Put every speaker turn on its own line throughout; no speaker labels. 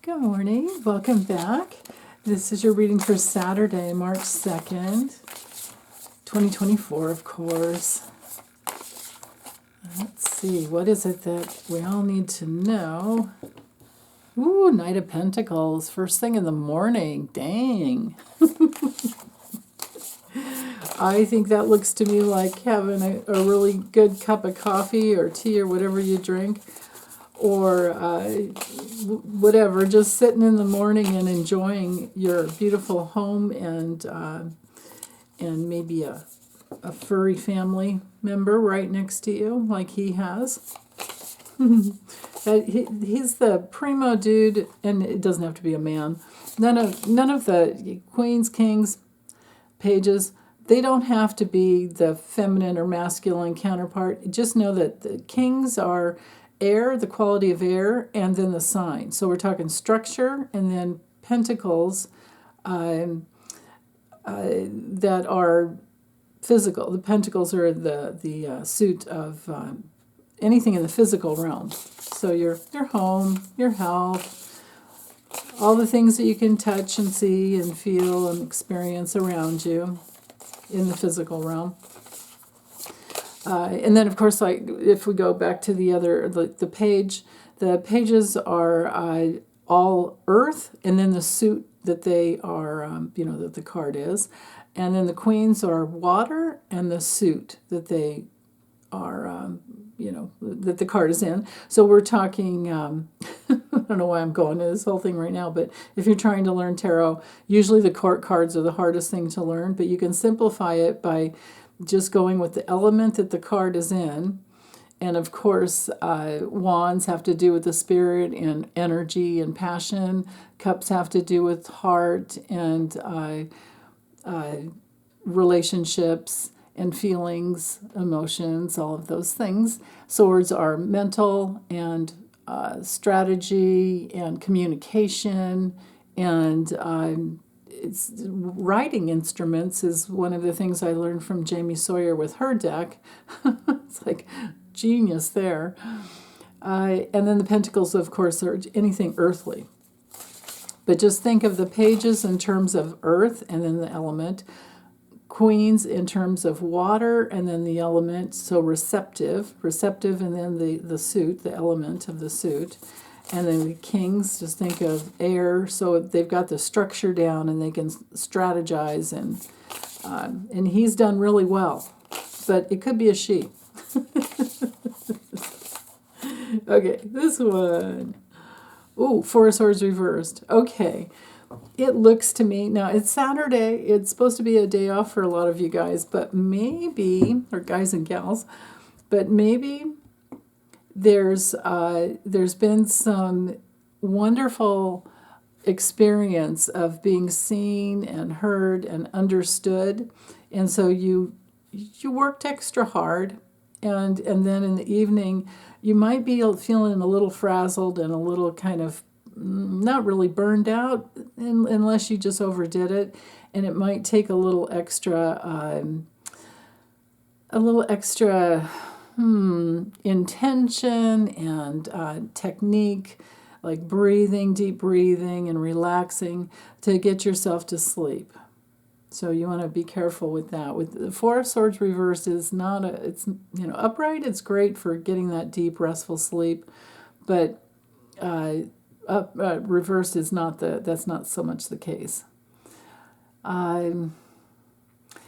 Good morning. Welcome back. This is your reading for Saturday, March 2nd, 2024, of course. Let's see, what is it that we all need to know? Ooh, Knight of Pentacles, first thing in the morning. Dang. I think that looks to me like having a really good cup of coffee or tea or whatever you drink, or whatever, just sitting in the morning and enjoying your beautiful home and maybe a furry family member right next to you, like he has. He's the primo dude, and it doesn't have to be a man. None of the queens, kings, pages, they don't have to be the feminine or masculine counterpart. Just know that the kings are air, the quality of air, and then the sign. So we're talking structure, and then pentacles that are physical. The pentacles are the suit of anything in the physical realm. So your home, your health, all the things that you can touch and see and feel and experience around you in the physical realm. And then, of course, like if we go back to the page, the pages are all earth, and then the suit that they are, that the card is. And then the queens are water, and the suit that they are, that the card is in. So we're talking, I don't know why I'm going to this whole thing right now, but if you're trying to learn tarot, usually the court cards are the hardest thing to learn, but you can simplify it by just going with the element that the card is in. And of course, wands have to do with the spirit and energy and passion. Cups have to do with heart and relationships and feelings, emotions, all of those things. Swords are mental and strategy and communication, and it's writing instruments is one of the things I learned from Jamie Sawyer with her deck. It's like genius there. And then the pentacles, of course, are anything earthly. But just think of the pages in terms of earth and then the element. Queens in terms of water and then the element. So receptive, and then the suit, the element of the suit. And then the kings, just think of air, so they've got the structure down and they can strategize, and he's done really well. But it could be a she. Okay, this one. Ooh, Four of Swords reversed. Okay. It looks to me, now it's Saturday, it's supposed to be a day off for a lot of you guys, but maybe, or guys and gals, but maybe there's been some wonderful experience of being seen and heard and understood, and so you worked extra hard, and then in the evening you might be feeling a little frazzled and a little kind of not really burned out unless you just overdid it, and it might take a little extra intention and technique, like deep breathing and relaxing to get yourself to sleep. So you want to be careful with that. With the Four of Swords reversed is not it's upright. It's great for getting that deep restful sleep, but reversed is that's not so much the case.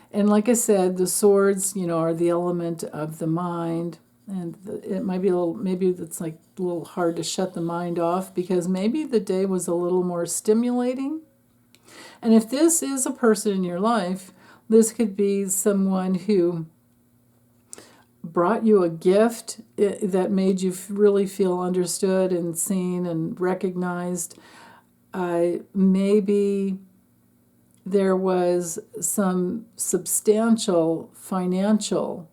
And like I said, the swords, are the element of the mind, and it might be maybe it's like a little hard to shut the mind off because maybe the day was a little more stimulating. And if this is a person in your life, this could be someone who brought you a gift that made you really feel understood and seen and recognized. Maybe there was some substantial financial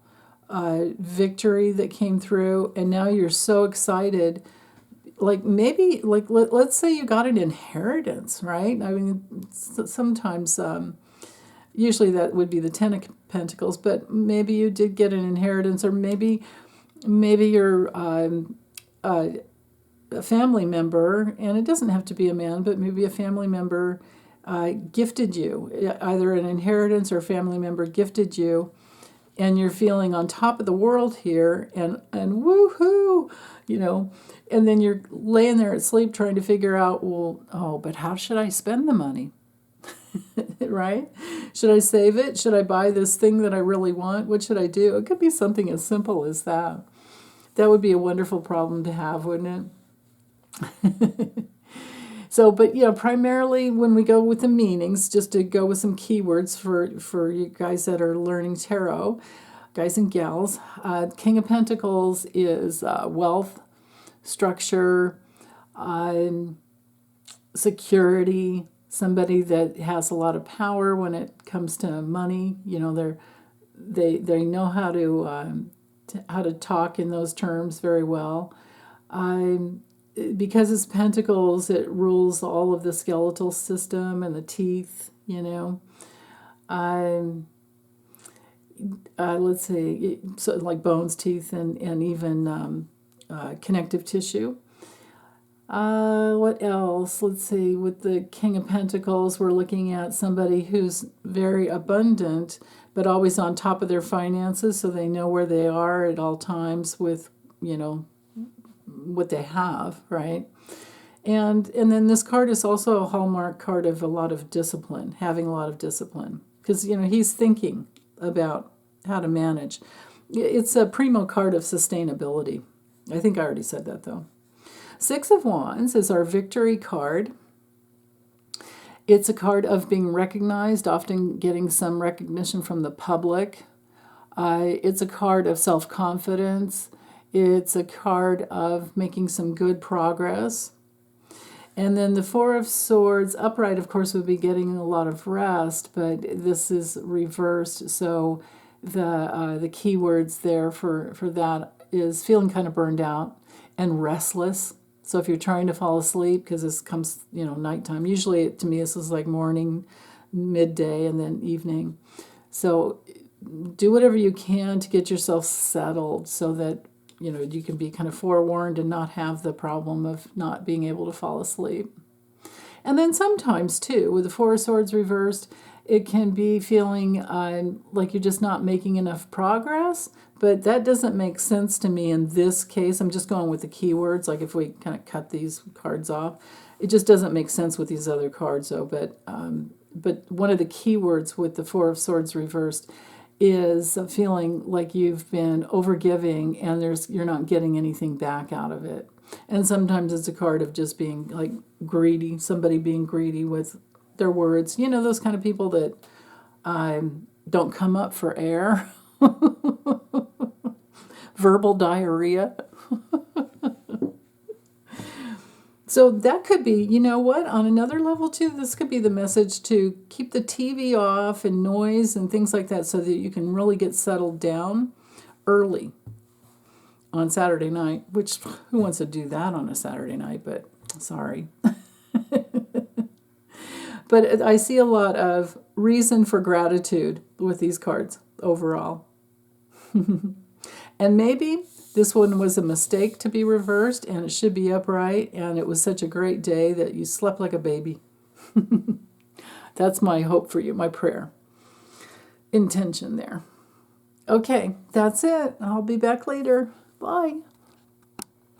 victory that came through, and now you're so excited. Like maybe, let's say you got an inheritance, right? I mean, sometimes, usually that would be the Ten of Pentacles, but maybe you did get an inheritance, or maybe your a family member, and it doesn't have to be a man, but maybe a family member gifted you, either an inheritance or a family member gifted you, and you're feeling on top of the world here, and woohoo, and then you're laying there at sleep trying to figure out, well, oh, but how should I spend the money? Right? Should I save it? Should I buy this thing that I really want? What should I do? It could be something as simple as that. That would be a wonderful problem to have, wouldn't it? So, but primarily when we go with the meanings, just to go with some keywords for you guys that are learning tarot, guys and gals, King of Pentacles is wealth, structure, security, somebody that has a lot of power when it comes to money. They know how to talk in those terms very well. Because it's pentacles, it rules all of the skeletal system and the teeth, let's see, so like bones, teeth, and even connective tissue. What else? Let's see, with the King of Pentacles, we're looking at somebody who's very abundant, but always on top of their finances, so they know where they are at all times with, what they have, right? And then this card is also a hallmark card of a lot of discipline, having a lot of discipline, because he's thinking about how to manage. It's a primo card of sustainability. I think I already said that though. Six of Wands is our victory card. It's a card of being recognized, often getting some recognition from the public. It's a card of self-confidence. It's a card of making some good progress. And then the Four of Swords upright, of course, would be getting a lot of rest, but this is reversed. So the key words there for that is feeling kind of burned out and restless. So if you're trying to fall asleep, because this comes, nighttime. Usually, to me, this is like morning, midday, and then evening. So do whatever you can to get yourself settled so that you can be kind of forewarned and not have the problem of not being able to fall asleep. And then sometimes, too, with the Four of Swords reversed, it can be feeling like you're just not making enough progress. But that doesn't make sense to me in this case. I'm just going with the keywords, like if we kind of cut these cards off. It just doesn't make sense with these other cards, though. But one of the keywords with the Four of Swords reversed is feeling like you've been overgiving and you're not getting anything back out of it. And sometimes it's a card of just being like greedy, somebody being greedy with their words. Those kind of people that don't come up for air. Verbal diarrhea. So that could be, on another level too, this could be the message to keep the TV off and noise and things like that so that you can really get settled down early on Saturday night, which who wants to do that on a Saturday night, but sorry. But I see a lot of reason for gratitude with these cards overall. And maybe this one was a mistake to be reversed, and it should be upright, and it was such a great day that you slept like a baby. That's my hope for you, my prayer. Intention there. Okay, that's it. I'll be back later. Bye.